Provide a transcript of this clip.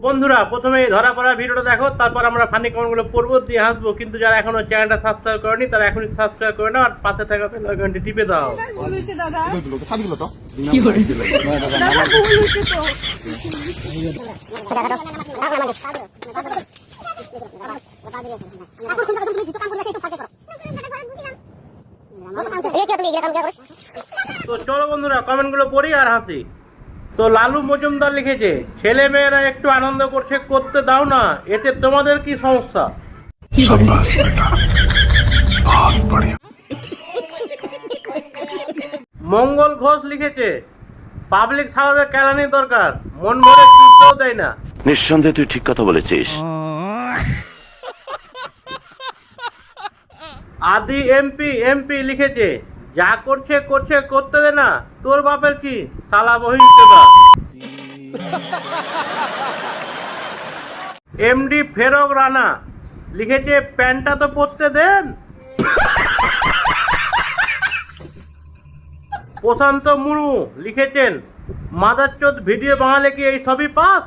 বন্ধুরা প্রথমে ধরা পড়া ভিডিওটা দেখো, তারপর আমরা ফানি কমেন্টগুলো পড়বো, দিয়ে হাসবো। কিন্তু যারা এখনো চ্যানেলটা সাবস্ক্রাইব করেনি তারা এখনই সাবস্ক্রাইব করে নাও আর পাশে থাকা বেল আইকনটি টিপে দাও। তো চলো বন্ধুরা কমেন্টগুলো পড়ি আর হাসি। তো লালু মজুমদার লিখেছে, ছেলে মেয়েরা একটু আনন্দ করছে, করতে দাও না, এতে তোমাদের কি সমস্যা? মঙ্গল ঘোষ লিখেছে, পাবলিক সালাদের কেলানি দরকার, মন ভরে চুপতেও দেয় না। নিঃসন্দেহে তুই ঠিক কথা বলেছিস। আদি এমপি লিখেছে, যা করছে করছে, করতে দে না, তোর বাপের কি শালা বহিষ্কৃতা। এমডি ফেরক রানা লিখেছে, প্যান্টটা তো পরতে দেন। প্রশান্ত মুর্মু লিখেছেন, মাদারচোদ ভিডিও বানালে কি এই সবই পাস।